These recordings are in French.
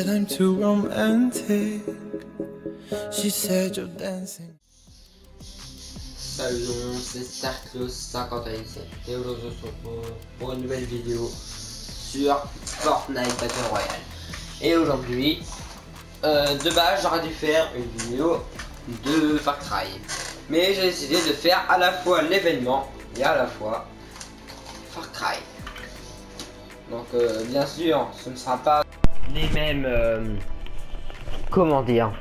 I'm too romantic. She said you're dancing. Salut tout le monde, c'est Starclaus50 et aujourd'hui on se retrouve pour une nouvelle vidéo sur Fortnite Battle Royale. Et aujourd'hui, de base j'aurais dû faire une vidéo de Far Cry, mais j'ai décidé de faire à la fois l'événement et à la fois Far Cry. Donc bien sûr, ce ne sera pas les mêmes, comment dire,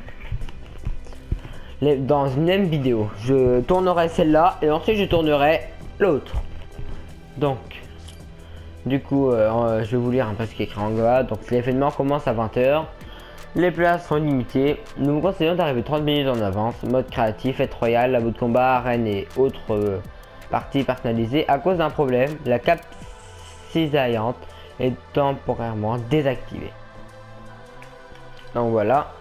dans une même vidéo. Je tournerai celle-là et ensuite je tournerai l'autre. Donc, du coup, je vais vous lire un peu ce qui est écrit en bas. Donc, l'événement commence à 20 h. Les places sont limitées. Nous vous conseillons d'arriver 30 minutes en avance. Mode créatif, fête royale, la bout de combat, arène et autres parties personnalisées. À cause d'un problème, la cape cisaillante est temporairement désactivée. Donc voilà.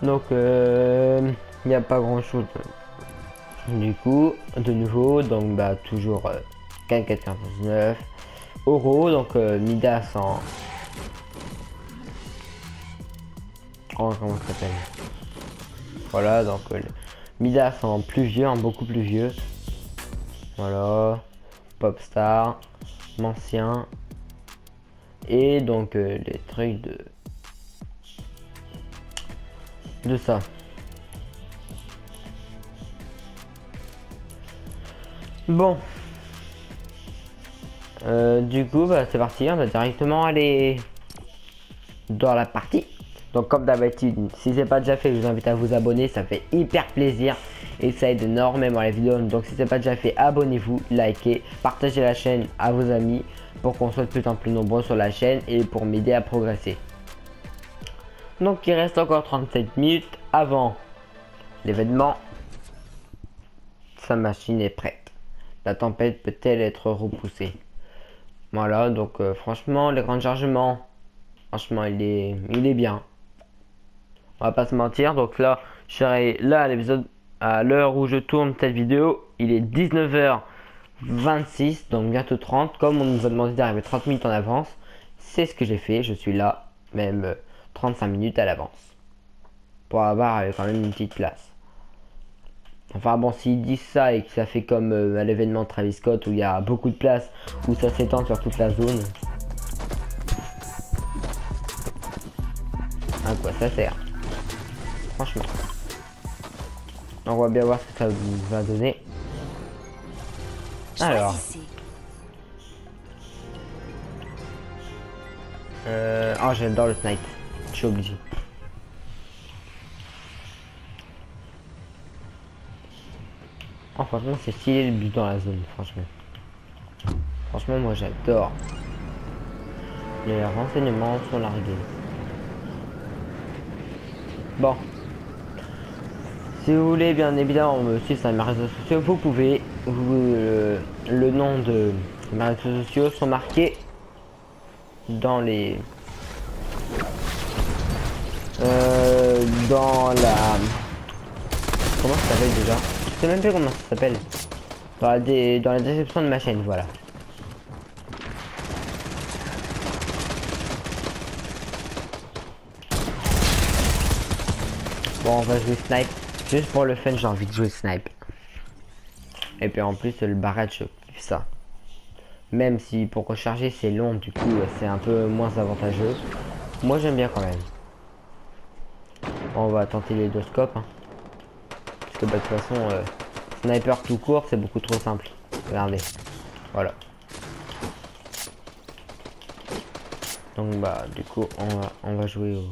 Donc il n'y a pas grand chose du coup de nouveau. Donc bah toujours 44,99 euros. Donc Midas en comment ça s'appelle, voilà. Donc Midas en plus vieux, en beaucoup plus vieux, voilà. Popstar, ancien, et donc les trucs de ça. Bon, du coup bah, c'est parti, on va directement aller dans la partie. Donc comme d'habitude, si c'est pas déjà fait, je vous invite à vous abonner, ça fait hyper plaisir et ça aide énormément la vidéo. Donc si c'est pas déjà fait, abonnez-vous, likez, partagez la chaîne à vos amis pour qu'on soit de plus en plus nombreux sur la chaîne et pour m'aider à progresser. Donc il reste encore 37 minutes avant l'événement. Sa machine est prête. La tempête peut-elle être repoussée? Voilà, donc franchement l'écran de chargement, franchement il est bien. On va pas se mentir. Donc là je serai là à l'épisode, à l'heure où je tourne cette vidéo, il est 19h26, donc bientôt 30. Comme on nous a demandé d'arriver 30 minutes en avance, c'est ce que j'ai fait. Je suis là même 35 minutes à l'avance pour avoir quand même une petite place. Enfin bon, s'ils disent ça et que ça fait comme à l'événement de Travis Scott où il y a beaucoup de place, où ça s'étend sur toute la zone, à quoi ça sert franchement? On va bien voir ce que ça va donner. Alors oh, j'adore le snipe, je suis obligé. Oh, franchement c'est stylé le but dans la zone, franchement moi j'adore. Les renseignements sont largués. Bon, si vous voulez bien évidemment me suivre sur mes réseaux sociaux, vous pouvez. Le nom de mes réseaux sociaux sont marqués dans les dans la, comment ça s'appelle déjà, je sais même plus comment ça s'appelle, dans la description de ma chaîne, voilà. Bon, on va jouer snipe juste pour le fun, j'ai envie de jouer snipe. Et puis en plus le barrage, je kiffe ça. Même si pour recharger c'est long, du coup c'est un peu moins avantageux. Moi j'aime bien quand même. Bon, on va tenter les deux scopes, hein. Parce que bah, de toute façon sniper tout court c'est beaucoup trop simple. Regardez, voilà. Donc bah du coup on va jouer au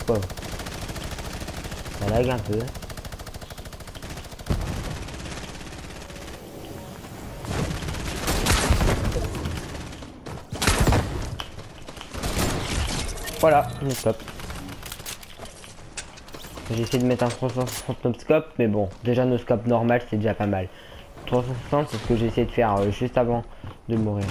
pauvre. Ça lag un peu. Voilà, le stop. J'ai essayé de mettre un 360 scope, mais bon, déjà nos scopes normal c'est déjà pas mal. 360 c'est ce que j'ai essayé de faire juste avant de mourir.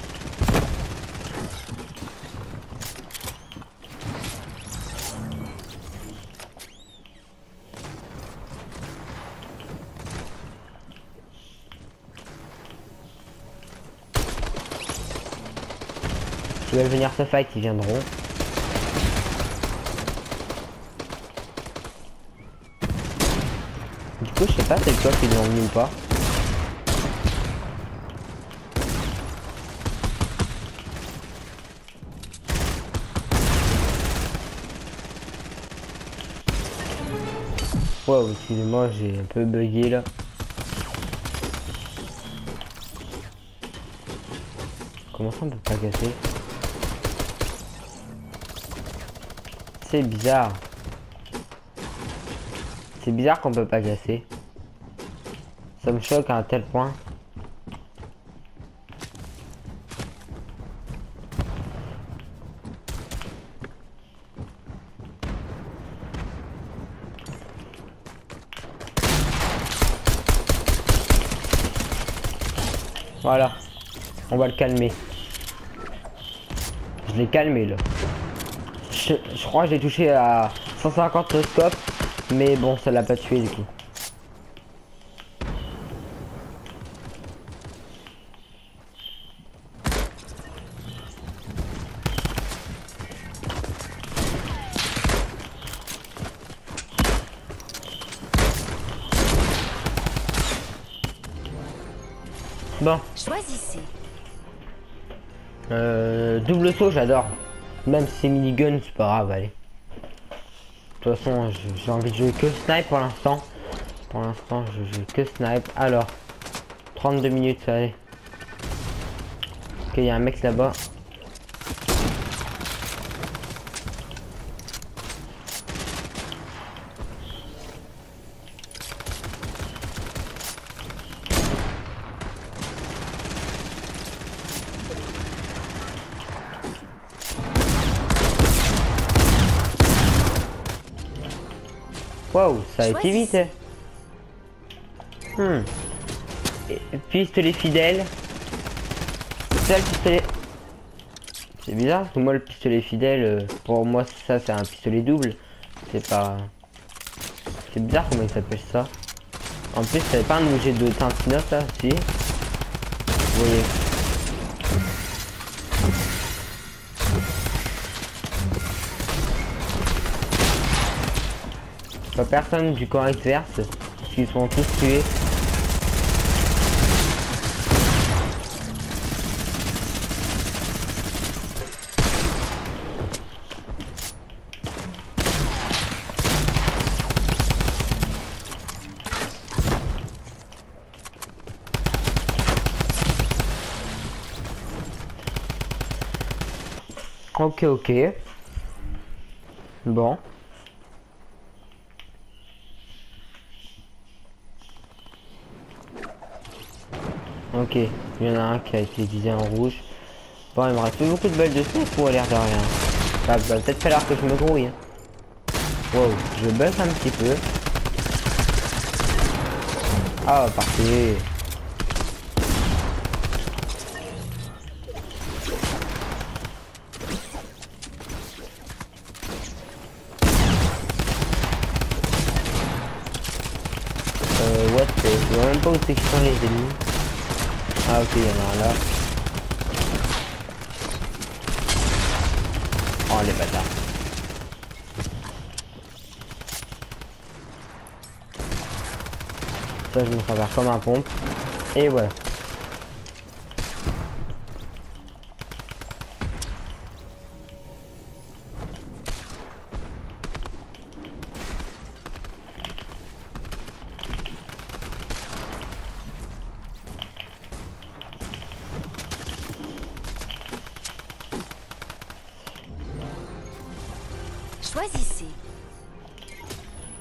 Ils veulent venir se fight, ils viendront. Du coup, je sais pas c'est toi qui l'ont mis ou pas. Wow, excusez-moi, j'ai un peu bugué là. Comment ça on peut pas casser? C'est bizarre. C'est bizarre qu'on peut pas casser. Ça me choque à un tel point. Voilà. On va le calmer. Je l'ai calmé là. Je crois que j'ai touché à 150 au scope. Mais bon, ça l'a pas tué du coup. Bon. Choisissez. Double saut, j'adore. Même si c'est minigun, c'est pas grave, allez. De toute façon, j'ai envie de jouer que snipe pour l'instant. Pour l'instant, je joue que snipe. Alors, 32 minutes, allez. Ok, il y a un mec là-bas. Waouh, ça a été vite. Pistolet fidèle. Ça, le pistolet. C'est bizarre parce que moi le pistolet fidèle, pour moi ça c'est un pistolet double. C'est pas. C'est bizarre comment il s'appelle ça. En plus ça n'est pas un objet de Tintina ça, si. Vous voyez. Pas personne du camp adverse, parce qu'ils sont tous tués. Ok, ok. Bon. Ok, il y en a un qui a été visé en rouge. Bon, il me reste plus beaucoup de balles de snipe pour l'air de rien. Ça va peut-être falloir que je me grouille. Wow, je buzz un petit peu. Ah, parfait. What, je vois même pas où c'est qu'ils sont les ennemis. Ah ok, il y en a un là. Oh les bâtards. Ça je me travers comme un pompe. Et voilà. Choisissez.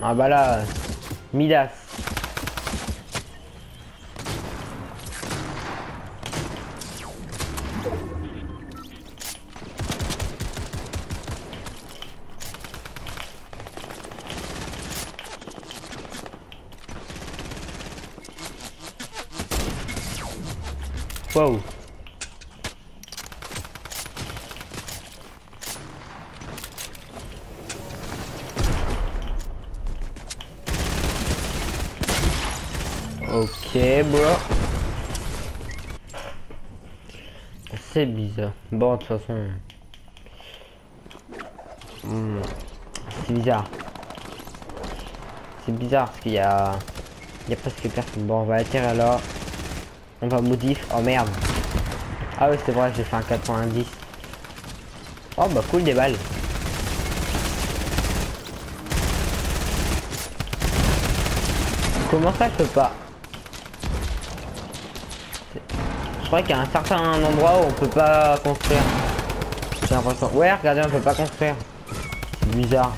Ah bah là, Midas. Wow. Ok, bro. C'est bizarre. Bon, de toute façon. C'est bizarre. C'est bizarre parce qu'il y a Il y a presque personne. Bon, on va atterrir là. On va modif. Oh merde. Ah oui, c'est vrai, j'ai fait un 90. Oh bah cool, des balles. Comment ça je peux pas? Je crois qu'il y a un certain endroit où on peut pas construire. J'ai l'impression. Ouais, regardez, on peut pas construire. C'est bizarre.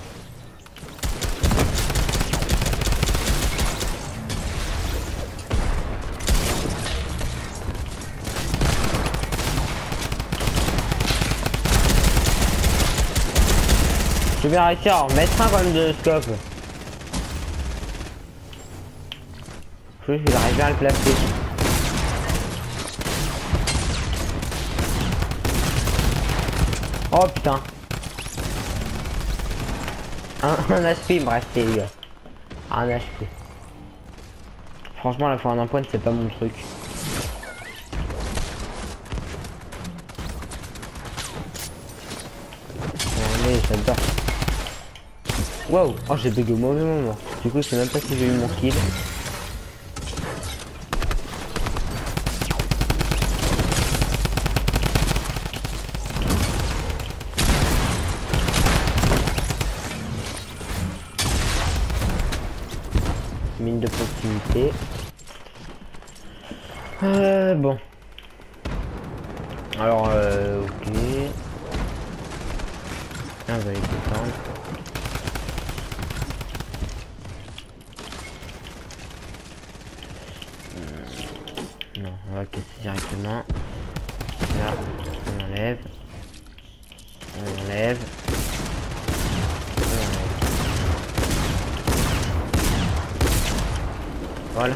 Je vais réussir à en mettre un quand même de scope. Je vais arriver à le placer. Oh putain. Un HP il me restait les gars. Un HP. Franchement la fois en empoigne c'est pas mon truc. Allez, j'adore. Wow. Oh j'ai bugué au mauvais moment. Du coup je sais même pas si j'ai eu mon kill. Mine de proximité. Bon. Alors, ok. On va aller descendre. Non, on va casser directement. Là, on enlève. On enlève. Voilà.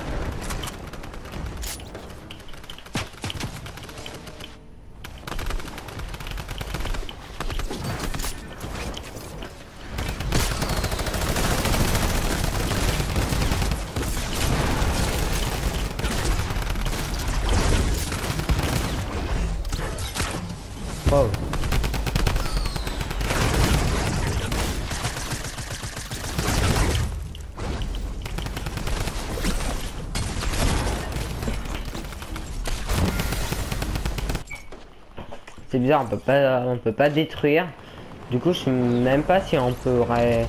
Wow. C'est bizarre, on peut pas détruire. Du coup, je sais même pas si on pourrait.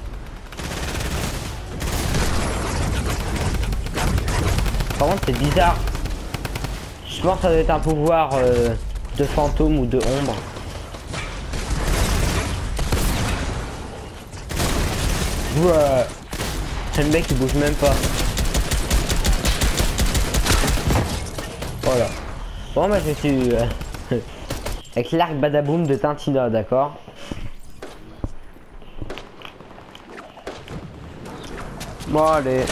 Par contre, c'est bizarre. Je pense que ça doit être un pouvoir de fantôme ou de ombre. Ouais. C'est le mec qui bouge même pas. Voilà. Bon, bah, je suis. Avec l'arc badaboum de Tintina, d'accord. Bon allez.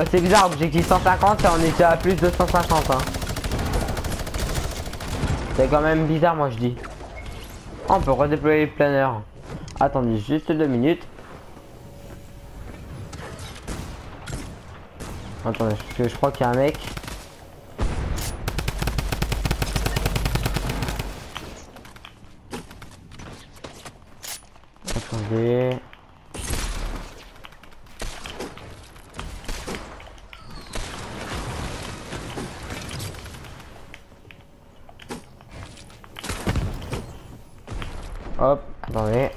C'est bizarre, objectif 150 et on était à plus de 150 hein. C'est quand même bizarre moi je dis. Oh, on peut redéployer les planeurs. Attendez juste 2 minutes. Attendez, parce que je crois qu'il y a un mec. Attendez. Hop, attendez.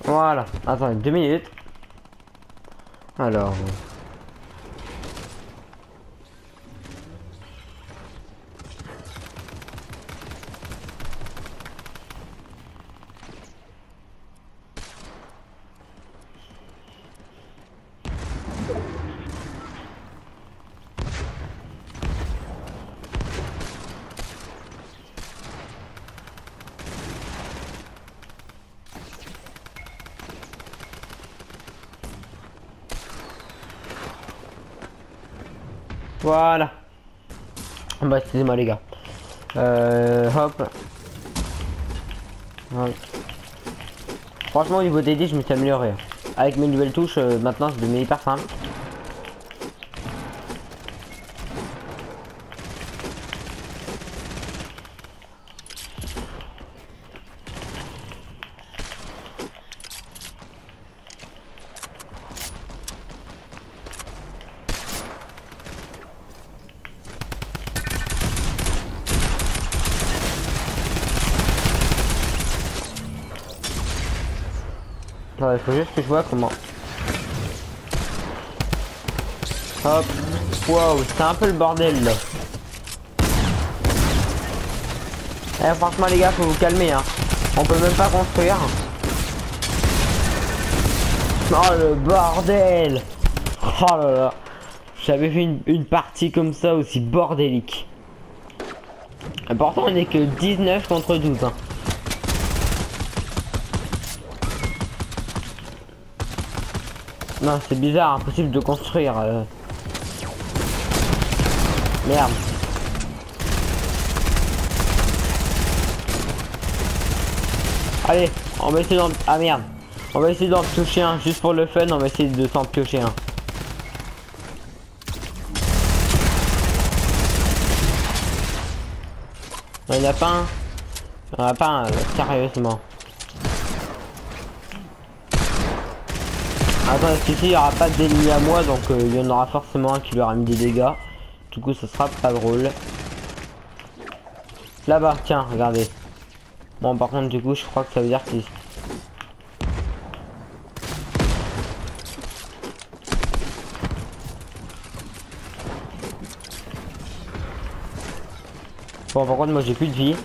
Voilà, attendez 2 minutes. Alors. Voilà. Bah excusez-moi les gars. Hop. Hop. Franchement au niveau des dés je me suis amélioré. Avec mes nouvelles touches maintenant c'est devenu hyper simple. Il faut juste que je vois comment. Hop. Waouh, c'est un peu le bordel là. Eh, franchement les gars, faut vous calmer hein. On peut même pas construire. Oh le bordel. Oh là là. J'avais vu une partie comme ça aussi bordélique. Et pourtant on est que 19 contre 12 hein. Non c'est bizarre, impossible de construire. Merde. Allez, on va essayer d'en... Ah merde. On va essayer d'en piocher un, juste pour le fun, on va essayer de s'en piocher un. Il n'y en a pas un. Il n'y en a pas un, sérieusement. Attends, parce qu'ici il n'y aura pas d'ennemis à moi, donc il y en aura forcément un qui lui aura mis des dégâts. Du coup, ça sera pas drôle. Là-bas, tiens, regardez. Bon, par contre, du coup, je crois que ça veut dire qu'il... Bon, par contre, moi, j'ai plus de vie.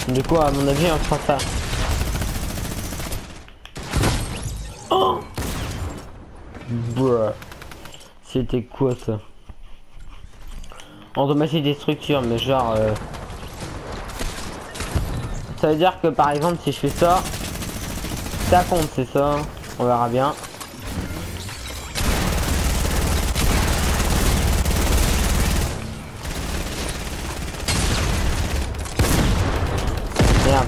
Du coup, à mon avis, on fera ça. Oh! Bruh. C'était quoi ça? Endommager des structures, mais genre... Ça veut dire que par exemple, si je fais ça, ça compte, c'est ça? On verra bien. Merde.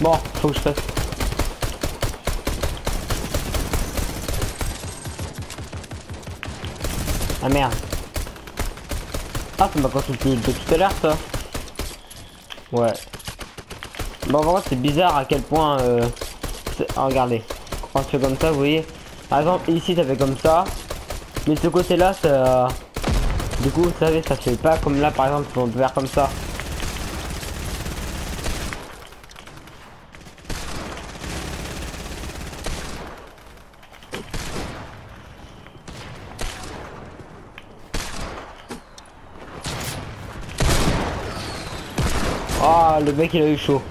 Bon, faut que je fasse. Ah merde. Ah, ça m'a consulté de tout à l'heure ça. Ouais. Bon, vraiment c'est bizarre à quel point... Ah, regardez. Quand je fais comme ça, vous voyez. Par exemple, ici ça fait comme ça. Mais ce côté-là, ça... Du coup, vous savez, ça fait pas comme là, par exemple, on peut faire comme ça. Ah, le mec il a eu chaud.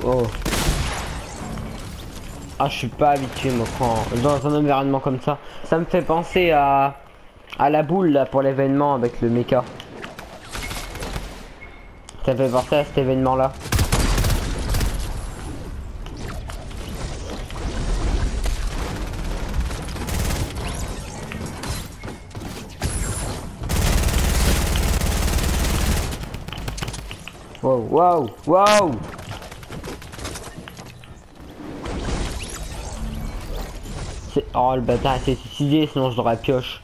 Oh. Ah, je suis pas habitué moi quand dans un environnement comme ça. Ça me fait penser à la boule là pour l'événement avec le mecha. Ça fait penser à cet événement là. Wow, wow, wow. Oh le bâtard s'est suicidé, sinon je l'aurais pioche.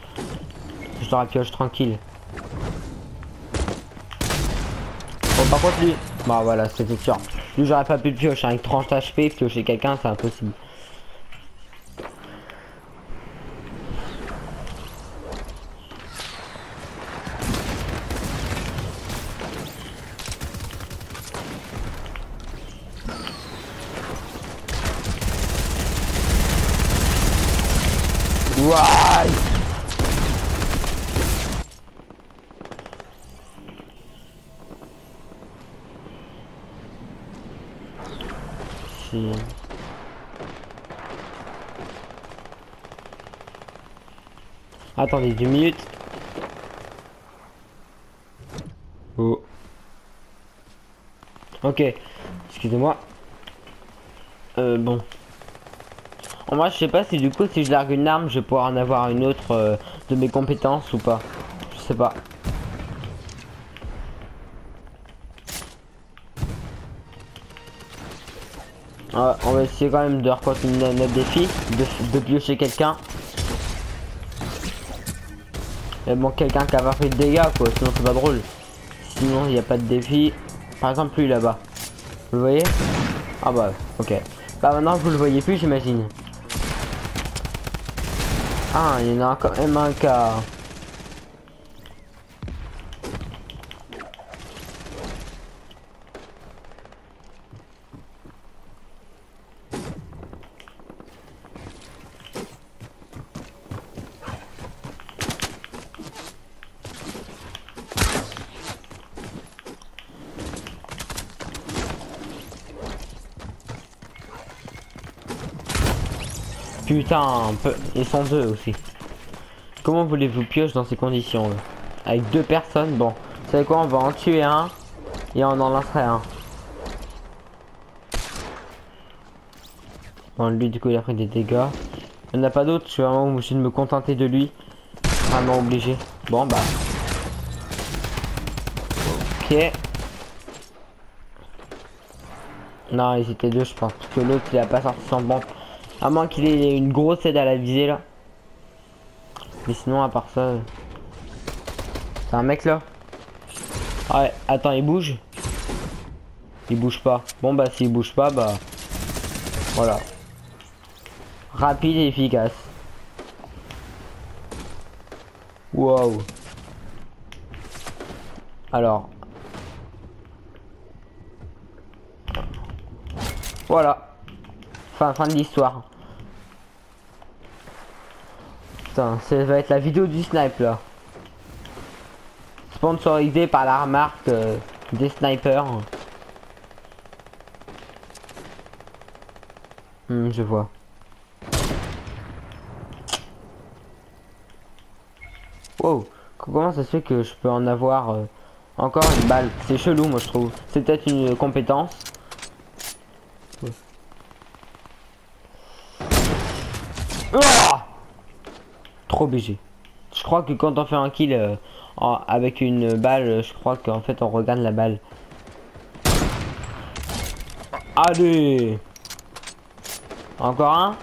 Je l'aurais pioche tranquille. Bon par contre lui, bah voilà c'était sûr. Lui j'aurais pas pu le pioche avec 30 HP, piocher quelqu'un c'est impossible. Wouah! Si. Attendez 2 minutes. Oh. Ok. Excusez-moi. Bon. Moi je sais pas si du coup si je largue une arme je vais pouvoir en avoir une autre de mes compétences ou pas. Je sais pas. On va essayer quand même de recontinuer notre défi, de piocher quelqu'un. Mais bon, quelqu'un qui a pas fait de dégâts quoi, sinon c'est pas drôle. Sinon il n'y a pas de défi. Par exemple lui là-bas. Vous le voyez? Ah bah ok. Bah maintenant vous le voyez plus j'imagine. Ah il y en a quand même un cas. Putain, ils sont deux aussi. Comment voulez-vous pioche dans ces conditions là? Avec 2 personnes, bon. Vous savez quoi, on va en tuer un et on en lancerait un. Bon, lui du coup il a pris des dégâts. Il n'y en a pas d'autres, je suis vraiment obligé de me contenter de lui. Vraiment obligé. Bon bah. Ok. Non, ils étaient deux je pense. Parce que l'autre il a pas sorti son bon. À moins qu'il ait une grosse aide à la visée là. Mais sinon à part ça. C'est un mec là. Ah ouais, attends, il bouge. Il bouge pas. Bon bah s'il bouge pas, bah. Voilà. Rapide et efficace. Wow. Alors. Voilà. Fin de l'histoire. Putain, ça va être la vidéo du snipe là. Sponsorisé par la remarque des snipers. Je vois. Wow. Comment ça se fait que je peux en avoir encore une balle? C'est chelou moi je trouve. C'est peut-être une compétence. Ah, trop BG. Je crois que quand on fait un kill avec une balle, je crois qu'en fait on regarde la balle. Allez. Encore un.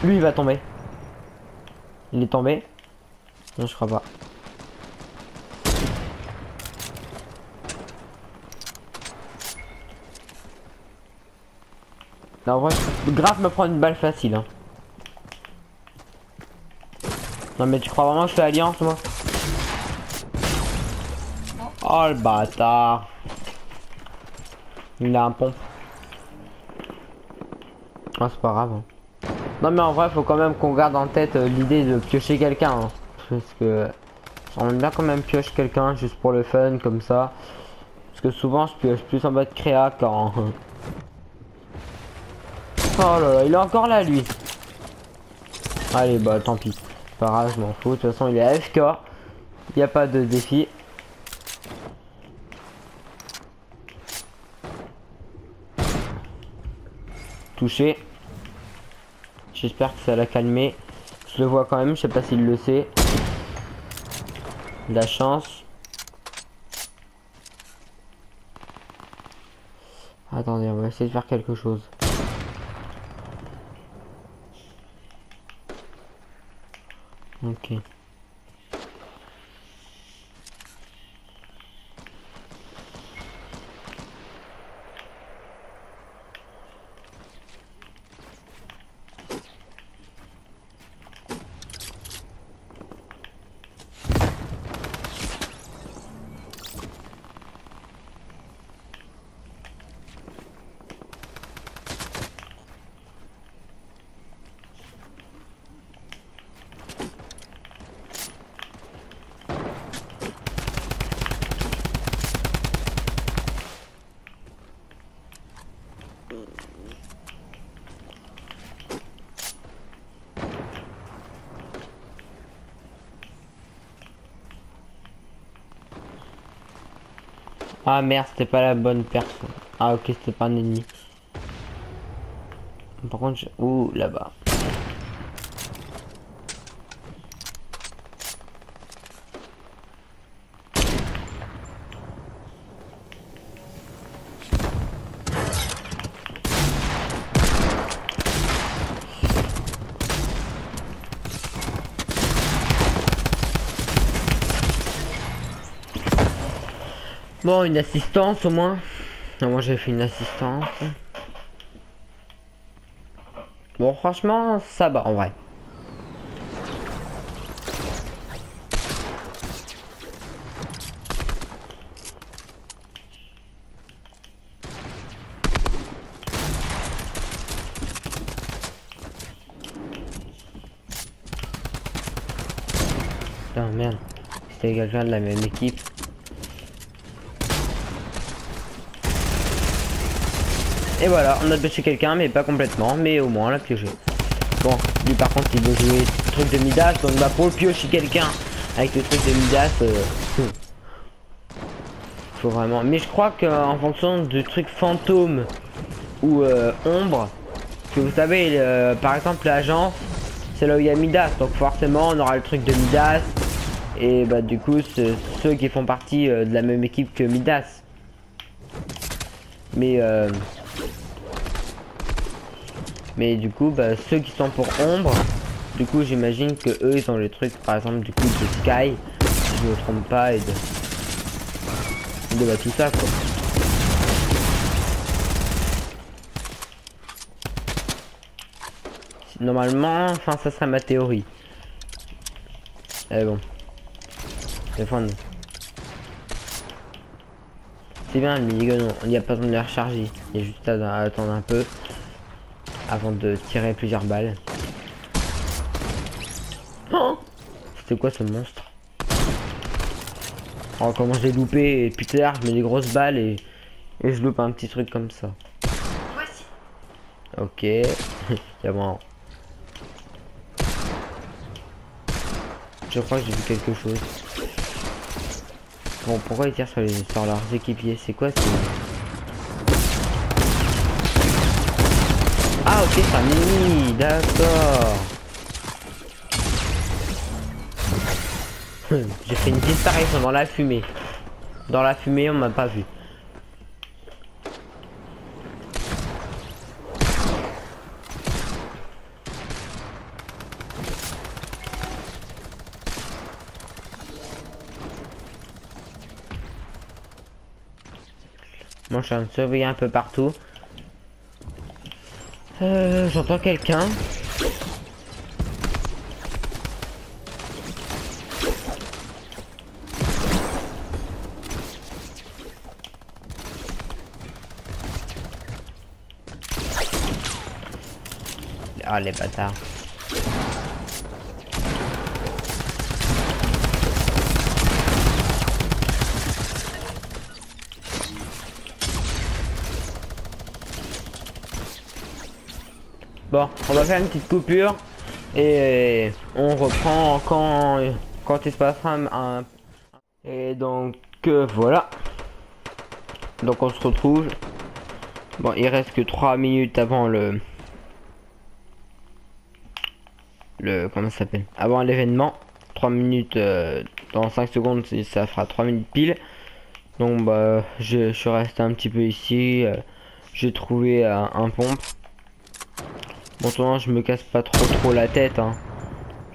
Lui il va tomber. Il est tombé. Non je crois pas. Non, en vrai, grave me prendre une balle facile. Hein. Non mais tu crois vraiment que je fais alliance moi? Oh le bâtard. Il a un pompe. Ah c'est pas grave. Hein. Non mais en vrai faut quand même qu'on garde en tête l'idée de piocher quelqu'un. Hein. Parce que j'aimerais bien quand même piocher quelqu'un juste pour le fun comme ça. Parce que souvent je pioche plus en mode créa quand... Oh là là, il est encore là lui. Allez bah tant pis. C'est pas grave, je m'en fous. De toute façon il est AFK. Il n'y a pas de défi. Touché. J'espère que ça l'a calmé. Je le vois quand même, je sais pas s'il le sait. De la chance. Attendez, on va essayer de faire quelque chose. Ok. Ah merde, c'était pas la bonne personne. Ah ok, c'était pas un ennemi. Par contre, ouh, là-bas. Bon, une assistance au moins. Non, moi j'ai fait une assistance. Bon, franchement, ça va en vrai. Putain, merde. C'était quelqu'un de la même équipe. Et voilà, on a pioché quelqu'un, mais pas complètement, mais au moins on l'a pioché. Bon, lui par contre il veut jouer le truc de Midas, donc bah pour le piocher quelqu'un avec le truc de Midas, faut vraiment. Mais je crois qu'en fonction du truc fantôme ou ombre, que vous savez, par exemple l'agence, c'est là où il y a Midas, donc forcément on aura le truc de Midas, et bah du coup ceux qui font partie de la même équipe que Midas. Mais du coup, bah, ceux qui sont pour ombre, du coup, j'imagine que eux, ils ont le truc, par exemple, du coup, de Sky, si je me trompe pas, et de bah, tout ça, quoi. Normalement, enfin, ça serait ma théorie. Bon. Défendre. C'est bien, le minigun, il n'y a pas besoin de le recharger. Il y a juste à attendre un peu avant de tirer plusieurs balles. Oh, c'était quoi ce monstre? Oh, comment j'ai loupé, et puis tout à l'heure je mets des grosses balles et je loupe un petit truc comme ça. Voici. Ok. Y'a bon. Je crois que j'ai vu quelque chose. Bon, pourquoi ils tirent sur leurs équipiers? C'est quoi c'est... Ah ok, c'est un ennemi, d'accord. J'ai fait une disparition dans la fumée. Dans la fumée, on m'a pas vu. Moi, je suis en train de surveiller un peu partout. J'entends quelqu'un. Ah, les bâtards. Bon, on va faire une petite coupure et on reprend quand il se passera un... Et donc voilà. Donc on se retrouve. Bon, il reste que 3 minutes avant le comment ça s'appelle? Avant l'événement. 3 minutes dans 5 secondes, ça fera 3 minutes pile. Donc bah je suis resté un petit peu ici. J'ai trouvé un pompe. Bon, souvent je me casse pas trop la tête, hein.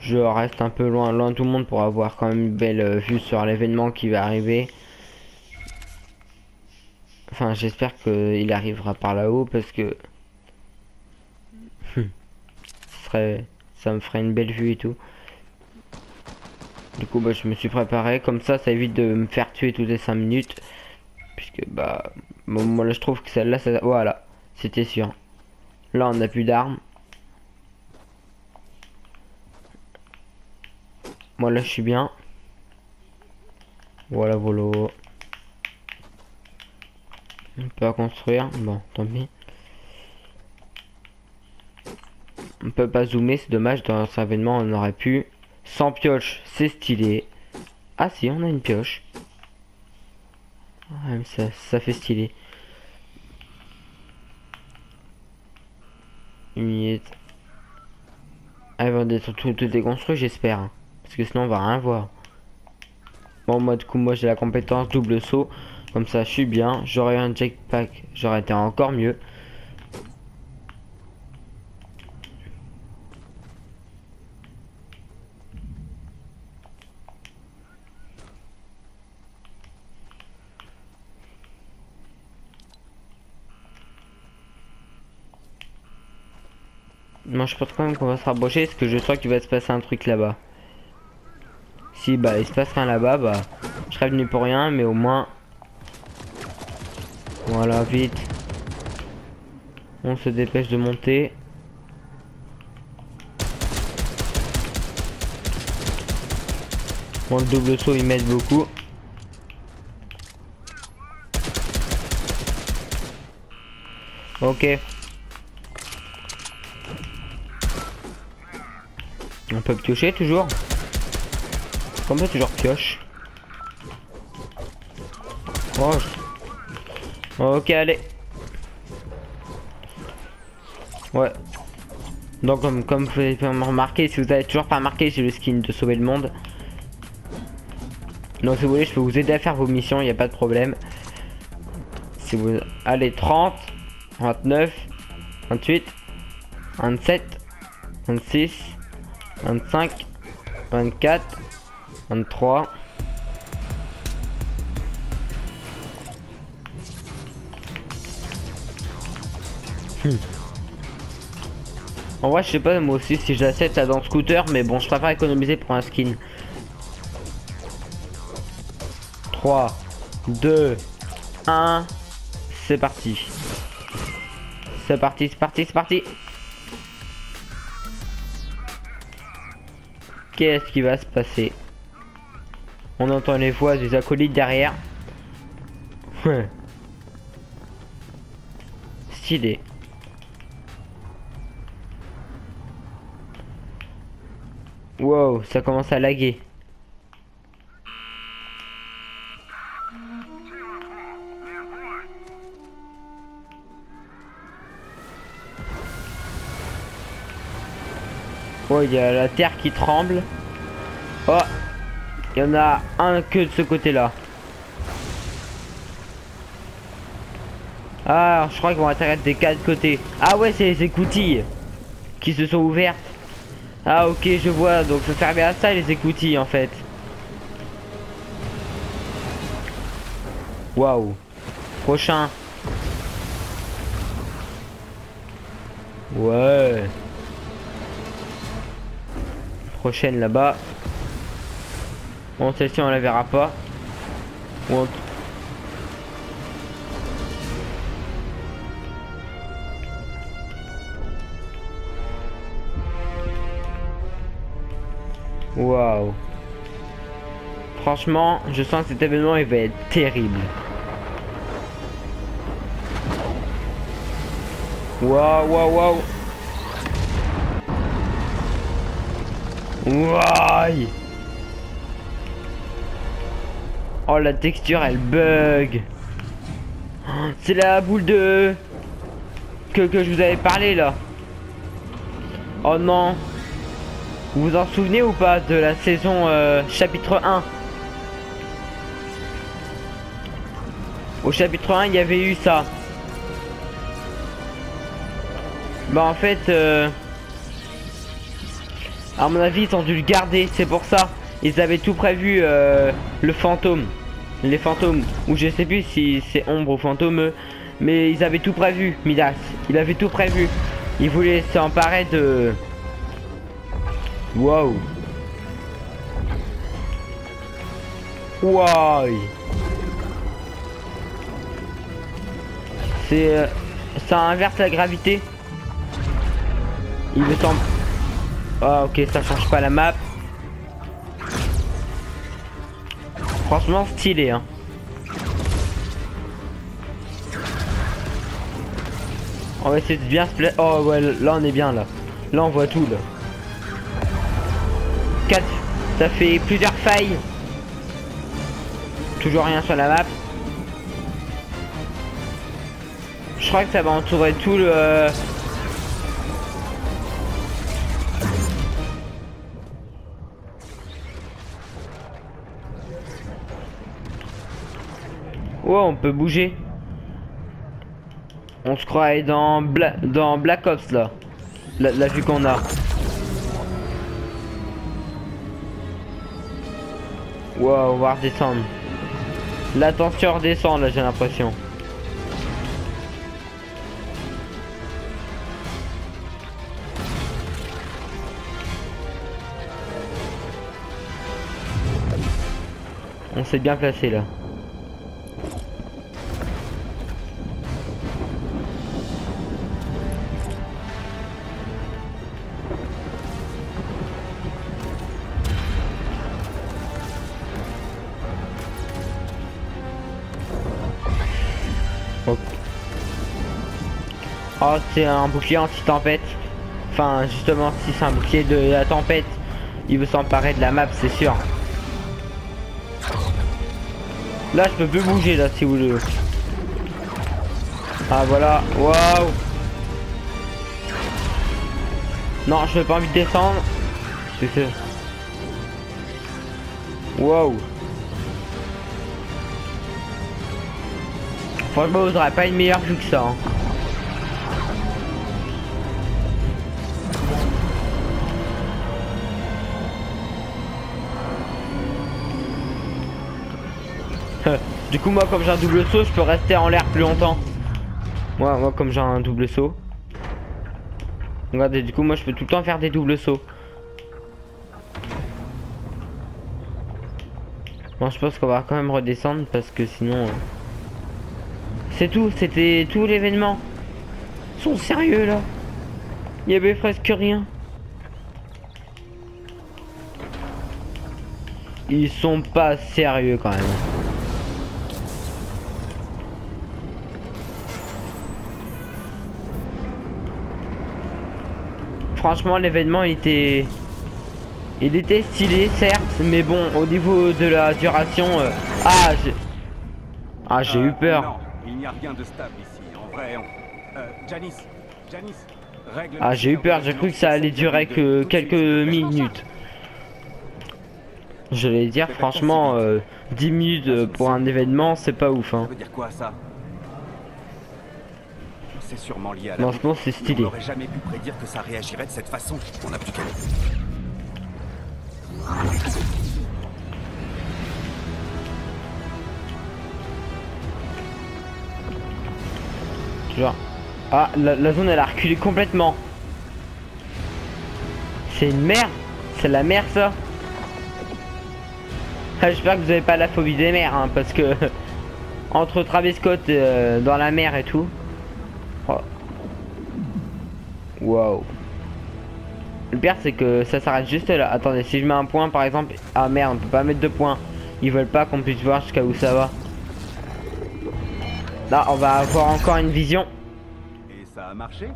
Je reste un peu loin de tout le monde pour avoir quand même une belle vue sur l'événement qui va arriver. Enfin, j'espère qu'il arrivera par là-haut parce que ça me ferait une belle vue et tout. Du coup, bah, je me suis préparé comme ça évite de me faire tuer toutes les 5 minutes. Puisque bah moi là je trouve que celle-là, voilà, c'était sûr. Là, on n'a plus d'armes. Moi là je suis bien. Voilà, volo. On peut pas construire. Bon, tant pis. On peut pas zoomer, c'est dommage. Dans cet événement, on aurait pu. Sans pioche, c'est stylé. Ah si, on a une pioche. Ouais, mais ça fait stylé. Une minute. Elle va être tout déconstruit, j'espère, hein. Parce que sinon on va rien voir. Bon, moi du coup, moi j'ai la compétence double saut. Comme ça, je suis bien. J'aurais eu un jetpack, j'aurais été encore mieux. Moi je pense quand même qu'on va se rapprocher parce que je sens qu'il va se passer un truc là-bas. Si bah il se passe rien là-bas, bah je serais venu pour rien, mais au moins voilà, vite. On se dépêche de monter. Bon, le double saut il m'aide beaucoup. Ok. On peut piocher toujours. On peut toujours pioche. Oh. Ok, allez. Ouais. Donc comme vous pouvez me remarquer, si vous avez toujours pas remarqué, j'ai le skin de sauver le monde. Donc si vous voulez, je peux vous aider à faire vos missions, il n'y a pas de problème. Si vous... Allez, 30, 29, 28, 27, 26, 25, 24, 23. En vrai, je sais pas moi aussi si j'achète ça dans scooter, mais bon, je préfère économiser pour un skin. 3, 2, 1, c'est parti. C'est parti, c'est parti, c'est parti. Qu'est-ce qui va se passer? On entend les voix des acolytes derrière. Stylé. Wow, ça commence à laguer. Oh, il y a la terre qui tremble. Oh, il y en a un que de ce côté-là. Ah, je crois qu'ils vont atterrir des 4 côtés. Ah ouais, c'est les écoutilles qui se sont ouvertes. Ah ok, je vois, donc ça servait à ça les écoutilles en fait. Waouh. Prochain. Ouais. Prochaine là-bas. Bon, celle-ci on la verra pas. Ou Waouh. Franchement, je sens que cet événement il va être terrible. Waouh, waouh, waouh. Waouh. Oh, la texture elle bug. C'est la boule de... que je vous avais parlé là. Oh non. Vous vous en souvenez ou pas de la saison chapitre 1? Au chapitre 1 il y avait eu ça. Bah en fait à mon avis ils ont dû le garder, c'est pour ça. Ils avaient tout prévu, le fantôme. Les fantômes, ou je sais plus si c'est ombre ou fantôme, mais ils avaient tout prévu, Midas. Il avait tout prévu. Il voulait s'emparer de... Waouh. Waouh. C'est... ça inverse la gravité. Il me semble... Ah ok, ça change pas la map. Franchement stylé hein. On va essayer de bien se plaire. Oh ouais, là on est bien là. Là on voit tout là. 4, ça fait plusieurs failles. Toujours rien sur la map. Je crois que ça va entourer tout le... Oh, on peut bouger. On se croirait dans Black Ops là. La vue qu'on a. Wow, on va redescendre. La tension redescend là, j'ai l'impression. On s'est bien placé là. Oh, c'est un bouclier anti-tempête. Enfin, justement, si c'est un bouclier de la tempête, il veut s'emparer de la map, c'est sûr. Là, je peux plus bouger, là, si vous voulez. Ah, voilà. Waouh. Non, je n'ai pas envie de descendre. C'est ça. Waouh. Franchement, vous n'aurez pas une meilleure vue que ça. Hein. Du coup, moi, comme j'ai un double saut, je peux rester en l'air plus longtemps. Moi, comme j'ai un double saut. Regardez, du coup, moi, je peux tout le temps faire des doubles sauts. Bon, je pense qu'on va quand même redescendre parce que sinon... C'est tout, c'était tout l'événement. Ils sont sérieux, là. Il y avait presque rien. Ils sont pas sérieux, quand même. Franchement, l'événement il était stylé, certes, mais bon, au niveau de la duration, j'ai eu peur. Non, il n'y a rien de stable ici. En vrai, Janice, règle. Ah, j'ai eu peur. J'ai cru que ça allait durer que quelques minutes. Je vais dire, franchement, 10 minutes pour un événement, c'est pas ouf. Hein. Ça veut dire quoi ça? C'est sûrement lié à la... Franchement, c'est stylé. On n'aurait jamais pu prédire que ça réagirait de cette façon. On n'a plus qu'à... Genre... Ah, la zone, elle a reculé complètement. C'est une mer. C'est la mer, ça. Ah, j'espère que vous avez pas la phobie des mers, hein, parce que... entre Travis Scott dans la mer et tout... Oh. Wow. Le pire c'est que ça s'arrête juste là. Attendez, si je mets un point par exemple. Ah merde, on peut pas mettre de points. Ils veulent pas qu'on puisse voir jusqu'à où ça va. Là on va avoir encore une vision. Et ça a marché?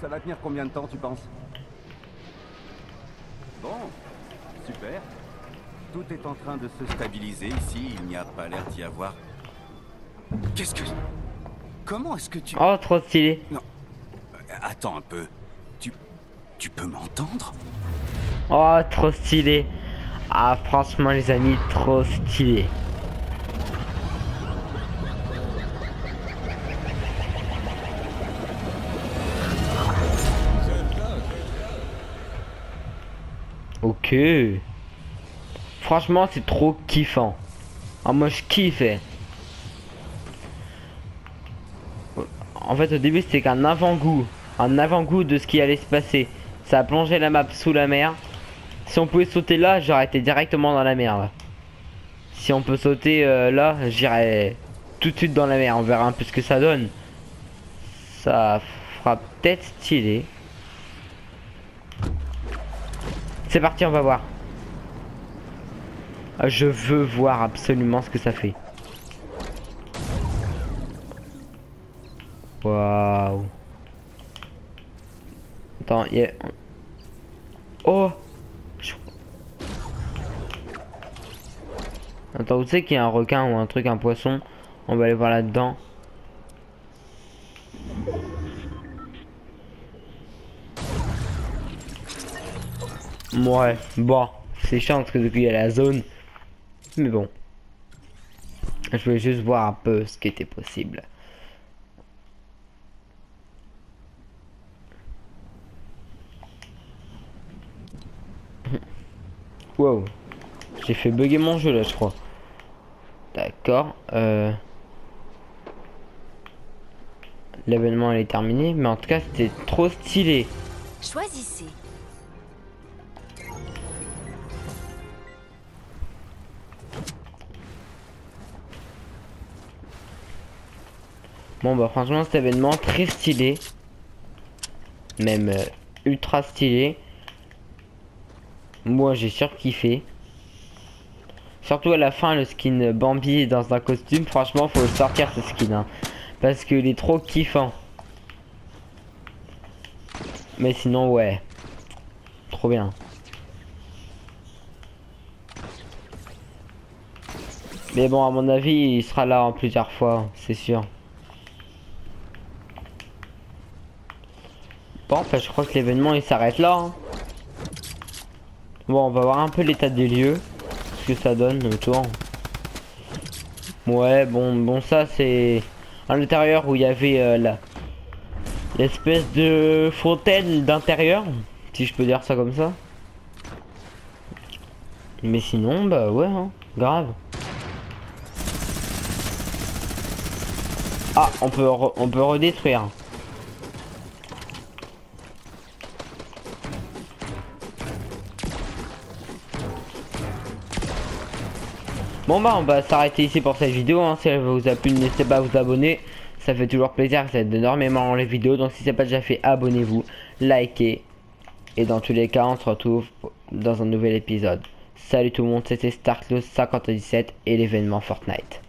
Ça va tenir combien de temps tu penses? Bon, super. Tout est en train de se stabiliser ici. Il n'y a pas l'air d'y avoir... Qu'est-ce que... Comment est-ce que tu... Oh trop stylé. Non. Attends un peu. Tu peux m'entendre? Oh trop stylé. Ah franchement les amis, trop stylé. Ok. Franchement c'est trop kiffant. Ah moi je kiffe. En fait au début c'était qu'un avant-goût. Un avant-goût de ce qui allait se passer. Ça a plongé la map sous la mer. Si on pouvait sauter là, j'aurais été directement dans la mer là. Si on peut sauter là, j'irai tout de suite dans la mer. On verra un peu ce que ça donne. Ça fera peut-être stylé. C'est parti, on va voir. Je veux voir absolument ce que ça fait. Waouh. Attends, il y a... Oh. Attends, vous savez qu'il y a un requin ou un truc, un poisson? On va aller voir là-dedans. Ouais, bon, c'est chiant parce que depuis il y a la zone. Mais bon. Je voulais juste voir un peu ce qui était possible. Wow. J'ai fait bugger mon jeu là, je crois. D'accord. L'événement est terminé, mais en tout cas c'était trop stylé. Choisissez. Bon bah franchement cet événement très stylé. Même ultra stylé. Moi j'ai surkiffé. Surtout à la fin le skin Bambi dans un costume. Franchement faut le sortir ce skin hein, parce qu'il est trop kiffant. Mais sinon ouais. Trop bien. Mais bon à mon avis il sera là en plusieurs fois. C'est sûr. Bon, enfin, je crois que l'événement il s'arrête là. Hein. Bon, on va voir un peu l'état des lieux, ce que ça donne autour. Ouais, bon, ça c'est à l'intérieur où il y avait l'espèce de fontaine d'intérieur, si je peux dire ça comme ça. Mais sinon, bah ouais, hein, grave. Ah, on peut redétruire. Bon bah on va s'arrêter ici pour cette vidéo hein. Si elle vous a plu n'hésitez pas à vous abonner. Ça fait toujours plaisir, ça aide énormément les vidéos. Donc si c'est pas déjà fait abonnez-vous, likez. Et dans tous les cas on se retrouve dans un nouvel épisode. Salut tout le monde, c'était Starclose 5017 et l'événement Fortnite.